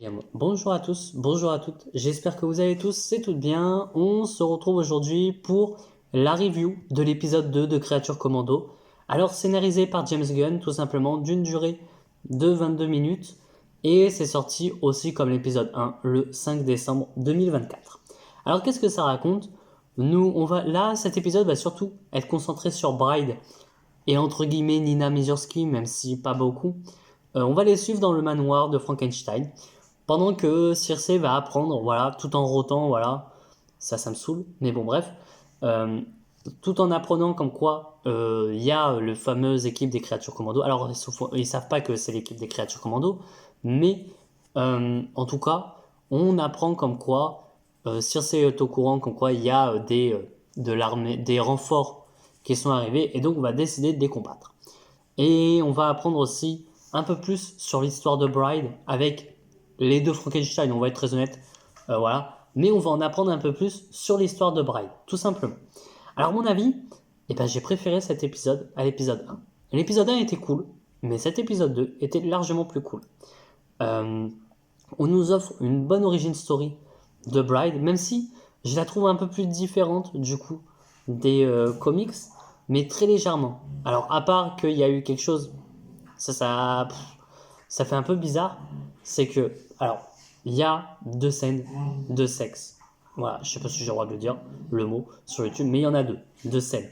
Bien, bonjour à tous, bonjour à toutes, j'espère que vous allez tous et toutes bien. On se retrouve aujourd'hui pour la review de l'épisode 2 de Creature Commando. Alors scénarisé par James Gunn tout simplement d'une durée de 22 minutes et c'est sorti aussi comme l'épisode 1 le 5 décembre 2024. Alors qu'est-ce que ça raconte? Cet épisode va surtout être concentré sur Bride et entre guillemets Nina Mizurski, même si pas beaucoup. On va les suivre dans le manoir de Frankenstein pendant que Circe va apprendre, voilà, tout en rotant, voilà, ça me saoule, mais bon, bref, euh, tout en apprenant comme quoi il y a le fameux équipe des créatures commando. Alors, ils savent pas que c'est l'équipe des créatures commando, mais en tout cas, on apprend comme quoi Circe est au courant, comme quoi il y a de l'armée, des renforts qui sont arrivés, et donc on va décider de les combattre. Et on va apprendre aussi un peu plus sur l'histoire de Bride avec les deux Frankenstein, on va être très honnête, voilà. Mais on va en apprendre un peu plus sur l'histoire de Bride, tout simplement. Alors, mon avis, eh ben, j'ai préféré cet épisode à l'épisode 1. L'épisode 1 était cool, mais cet épisode 2 était largement plus cool. Euh, on nous offre une bonne origin story de Bride, même si je la trouve un peu plus différente du coup des comics, mais très légèrement. Alors, à part qu'il y a eu quelque chose, ça fait un peu bizarre, c'est que, alors, il y a deux scènes de sexe. Voilà, je sais pas si j'ai le droit de le dire, le mot, sur YouTube, mais il y en a deux scènes.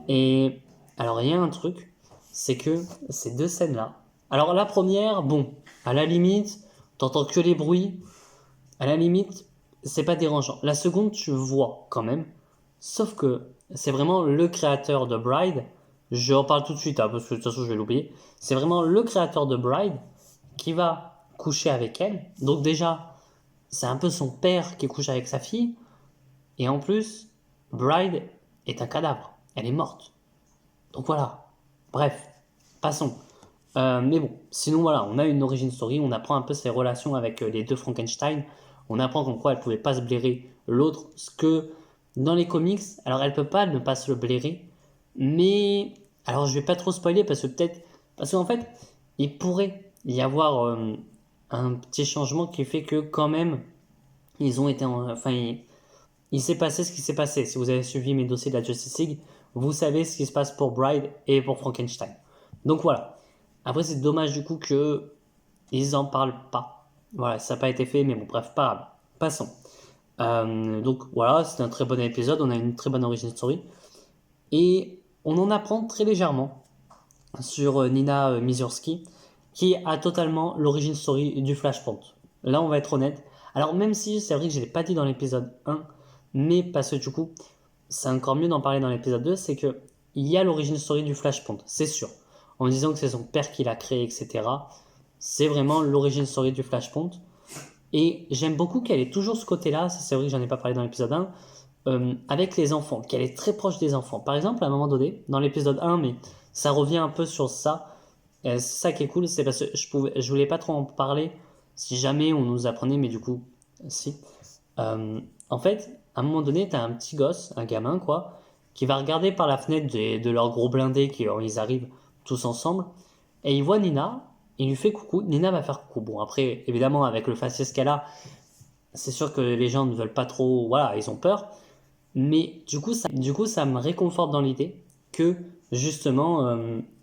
Et alors, il y a un truc, c'est que ces deux scènes-là. Alors, la première, bon, à la limite, t'entends que les bruits, à la limite, c'est pas dérangeant. La seconde, tu vois quand même, sauf que c'est vraiment le créateur de Bride. Je en parle tout de suite, hein, parce que de toute façon, je vais l'oublier. C'est vraiment le créateur de Bride qui va coucher avec elle. Donc, déjà, c'est un peu son père qui couche avec sa fille. Et en plus, Bride est un cadavre. Elle est morte. Donc voilà. Bref, passons. Mais bon, sinon voilà, on a une origin story, on apprend un peu ses relations avec les deux Frankenstein, on apprend comme quoi elle pouvait pas se blairer l'autre, ce que dans les comics, alors elle peut pas ne pas se le blairer, mais alors je vais pas trop spoiler parce que peut-être, parce qu'en fait, il pourrait y avoir un petit changement qui fait que quand même, ils ont été, enfin, il s'est passé ce qui s'est passé. Si vous avez suivi mes dossiers de la Justice League, vous savez ce qui se passe pour Bride et pour Frankenstein. Donc voilà. Après, c'est dommage du coup que ils en parlent pas. Voilà, ça n'a pas été fait, mais bon, bref, pas grave. Passons. Donc voilà, c'est un très bon épisode, on a une très bonne origin story. Et on en apprend très légèrement sur Nina Mizurski, qui a totalement l'origin story du Flashpoint. Là, on va être honnête. Alors, même si c'est vrai que je ne l'ai pas dit dans l'épisode 1, mais parce que du coup, c'est encore mieux d'en parler dans l'épisode 2, c'est que il y a l'origine story du Flashpoint, c'est sûr. En disant que c'est son père qui l'a créé, etc. C'est vraiment l'origine story du Flashpoint. Et j'aime beaucoup qu'elle ait toujours ce côté-là, c'est vrai que j'en ai pas parlé dans l'épisode 1, avec les enfants, qu'elle est très proche des enfants. Par exemple, à un moment donné, dans l'épisode 1, mais ça revient un peu sur ça, c'est ça qui est cool, c'est parce que je voulais pas trop en parler si jamais on nous apprenait, mais du coup, si. En fait, à un moment donné, t'as un petit gosse, un gamin, quoi, qui va regarder par la fenêtre de leur gros blindé, ils arrivent tous ensemble, et il voit Nina, il lui fait coucou, Nina va faire coucou. Bon, après, évidemment, avec le faciès qu'elle a, c'est sûr que les gens ne veulent pas trop, voilà, ils ont peur, mais du coup, ça me réconforte dans l'idée que, justement,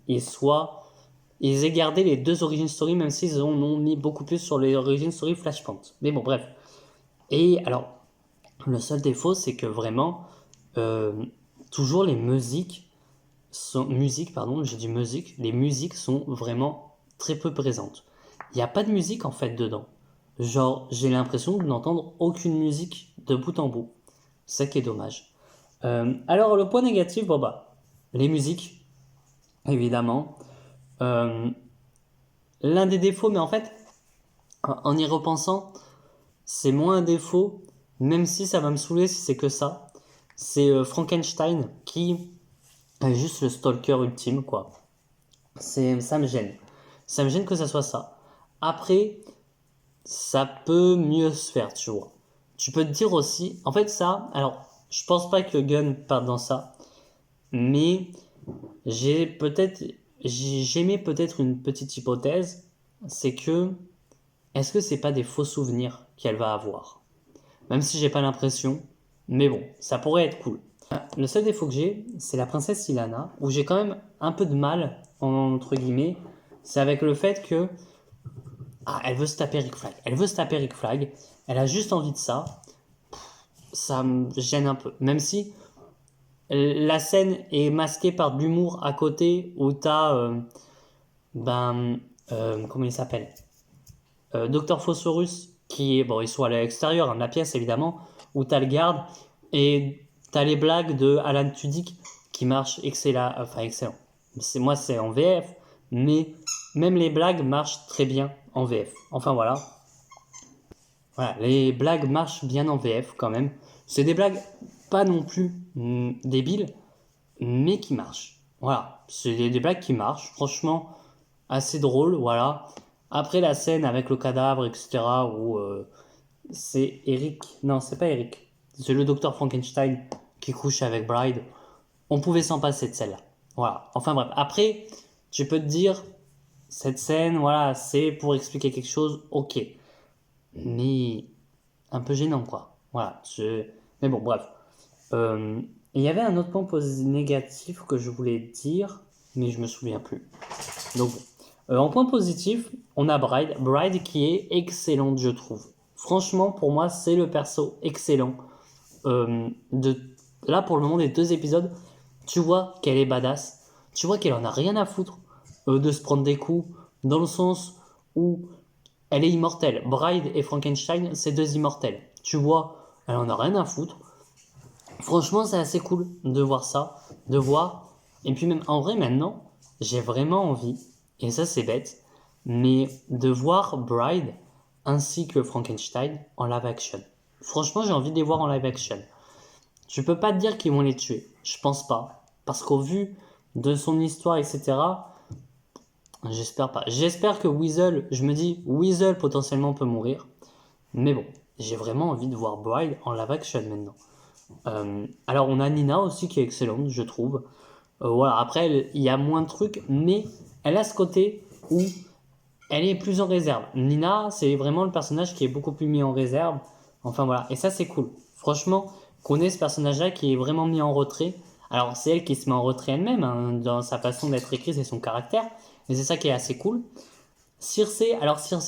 ils aient gardé les deux origin story, même s'ils en ont mis beaucoup plus sur les origin story Flashpoint. Mais bon, bref. Et alors, le seul défaut, c'est que vraiment, euh, toujours pardon, j'ai dit musique, les musiques sont vraiment très peu présentes. Il n'y a pas de musique en fait dedans. Genre, j'ai l'impression de n'entendre aucune musique de bout en bout. C'est ça qui est dommage. Alors, le point négatif, bon bah, les musiques, évidemment. Euh, L'un des défauts, mais en fait, en y repensant, c'est moins un défaut, même si ça va me saouler si c'est que ça. C'est Frankenstein qui est juste le stalker ultime, quoi. Ça me gêne. Ça me gêne que ça soit ça. Après, ça peut mieux se faire, tu vois. Tu peux te dire aussi, en fait, ça, alors, je pense pas que Gunn parte dans ça, mais j'ai peut-être, j'émets peut-être une petite hypothèse, c'est que est-ce que c'est pas des faux souvenirs qu'elle va avoir? Même si j'ai pas l'impression, mais bon, ça pourrait être cool. Le seul défaut que j'ai, c'est la princesse Ilana, où j'ai quand même un peu de mal, entre guillemets, c'est avec le fait que elle veut se taper Rick Flag. Elle veut se taper Rick Flag. Elle a juste envie de ça. Ça me gêne un peu. Même si la scène est masquée par de l'humour à côté, où t'as, comment il s'appelle, Docteur Phosphorus, qui est, bon, ils sont à l'extérieur de la pièce évidemment, où t'as le garde, et t'as les blagues de Alan Tudyk qui marchent excellent, enfin excellent. Moi c'est en VF, mais même les blagues marchent très bien en VF. Enfin voilà. Voilà, les blagues marchent bien en VF quand même. C'est des blagues pas non plus débiles, mais qui marchent. Voilà, c'est des blagues qui marchent, franchement, assez drôles, voilà. Après la scène avec le cadavre, etc., où c'est Eric, non, c'est pas Eric, c'est le docteur Frankenstein qui couche avec Bride, on pouvait s'en passer de celle-là. Voilà, enfin bref. Après, tu peux te dire, cette scène, voilà, c'est pour expliquer quelque chose, ok. Mais un peu gênant, quoi. Voilà, mais bon, bref. Il y avait un autre point négatif que je voulais dire, mais je me souviens plus. Donc, en point positif, on a Bride qui est excellente, je trouve. Franchement, pour moi, c'est le perso excellent. Là, pour le moment, des 2 épisodes, tu vois qu'elle est badass. Tu vois qu'elle en a rien à foutre de se prendre des coups, dans le sens où elle est immortelle. Bride et Frankenstein, c'est 2 immortels. Tu vois, elle en a rien à foutre. Franchement, c'est assez cool de voir ça, de voir. Et puis même en vrai, maintenant, j'ai vraiment envie, et ça c'est bête, mais de voir Bride ainsi que Frankenstein en live action. Franchement, j'ai envie de les voir en live action. Tu peux pas te dire qu'ils vont les tuer. Je pense pas. Parce qu'au vu de son histoire, etc., j'espère pas. J'espère que Weasel, je me dis, Weasel potentiellement peut mourir. Mais bon, j'ai vraiment envie de voir Bride en live action maintenant. Alors on a Nina aussi qui est excellente, je trouve. Voilà, après il y a moins de trucs, mais elle a ce côté où elle est plus en réserve. Nina, c'est vraiment le personnage qui est beaucoup plus mis en réserve. Enfin voilà, et ça c'est cool. Franchement, qu'on ait ce personnage-là qui est vraiment mis en retrait. Alors c'est elle qui se met en retrait elle-même, hein, dans sa façon d'être écrite et son caractère. Et c'est ça qui est assez cool. Circe,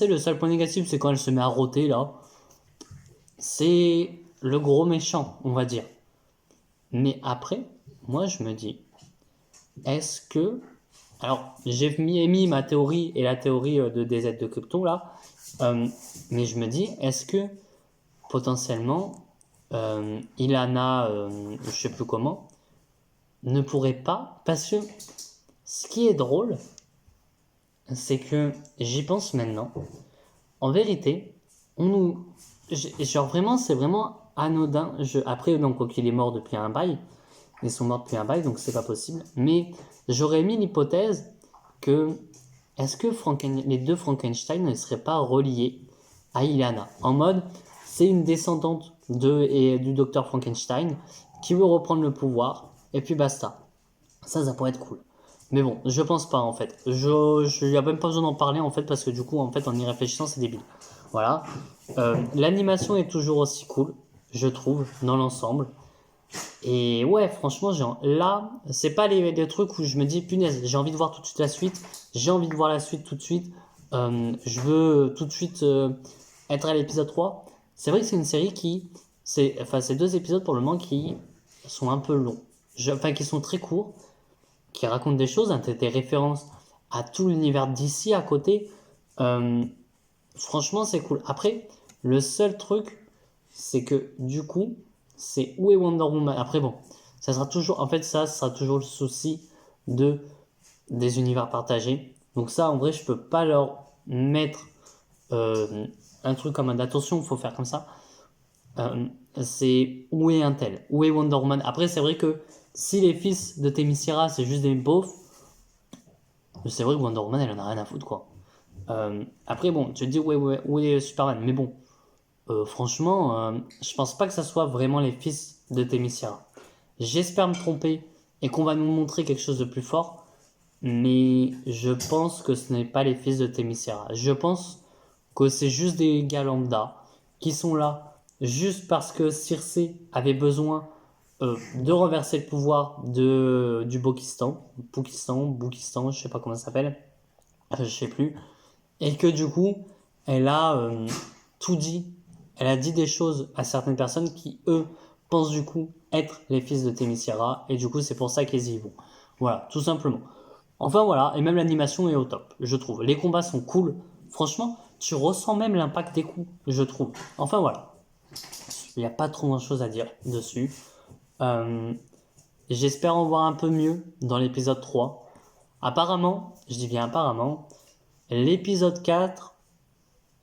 le seul point négatif, c'est quand elle se met à rôter là. C'est le gros méchant, on va dire. Mais après, moi je me dis, est-ce que... Alors, j'ai émis ma théorie et la théorie de DZ de Krypton là, mais je me dis, est-ce que potentiellement Ilana, je sais plus comment, ne pourrait pas... Parce que ce qui est drôle, c'est que j'y pense maintenant. En vérité, on nous... Genre vraiment, c'est vraiment anodin. Après, donc, il est mort depuis un bail. Ils sont morts depuis un bail, donc c'est pas possible. Mais j'aurais mis l'hypothèse que est-ce que les 2 Frankenstein ne seraient pas reliés à Ilana? En mode, c'est une descendante du docteur Frankenstein qui veut reprendre le pouvoir, et puis basta. Ça pourrait être cool. Mais bon, je pense pas en fait. Il n'y a même pas besoin d'en parler en fait, parce que du coup, en fait, en y réfléchissant, c'est débile. Voilà. L'animation est toujours aussi cool, je trouve, dans l'ensemble. Et ouais, franchement, là, c'est pas les trucs où je me dis, punaise, j'ai envie de voir tout de suite la suite. J'ai envie de voir la suite tout de suite. Je veux tout de suite être à l'épisode 3. C'est vrai que c'est une série c'est 2 épisodes pour le moment qui sont un peu longs. Qui sont très courts, qui racontent des choses, hein, des références à tout l'univers d'ici à côté. Franchement, c'est cool. Après, le seul truc, c'est que du coup, c'est où est Wonder Woman. Après, bon, ça sera toujours le souci des univers partagés. Donc ça, en vrai, je peux pas leur mettre un truc comme un attention, il faut faire comme ça. C'est où est un tel, où est Wonder Woman. Après, c'est vrai que si les fils de Themyscira, c'est juste des beaufs, c'est vrai que Wonder Woman, elle en a rien à foutre, quoi. Après, bon, tu te dis où est Superman, mais bon, franchement, je pense pas que ça soit vraiment les fils de Themyscira. J'espère me tromper et qu'on va nous montrer quelque chose de plus fort, mais je pense que ce n'est pas les fils de Themyscira. Je pense que c'est juste des gars lambda qui sont là juste parce que Circé avait besoin de renverser le pouvoir du Boukistan, je sais pas comment ça s'appelle, je sais plus, et que du coup, elle a tout dit, elle a dit des choses à certaines personnes qui, eux, pensent du coup être les fils de Themyscira, et du coup, c'est pour ça qu'ils y vont. Voilà, tout simplement. Enfin voilà, et même l'animation est au top, je trouve. Les combats sont cool, franchement, tu ressens même l'impact des coups, je trouve. Enfin voilà, il n'y a pas trop grand chose à dire dessus. J'espère en voir un peu mieux dans l'épisode 3. Apparemment, je dis bien apparemment, l'épisode 4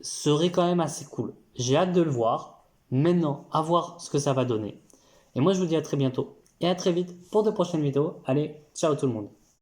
serait quand même assez cool. J'ai hâte de le voir. Maintenant, à voir ce que ça va donner. Et moi, je vous dis à très bientôt et à très vite pour de prochaines vidéos. Allez, ciao tout le monde.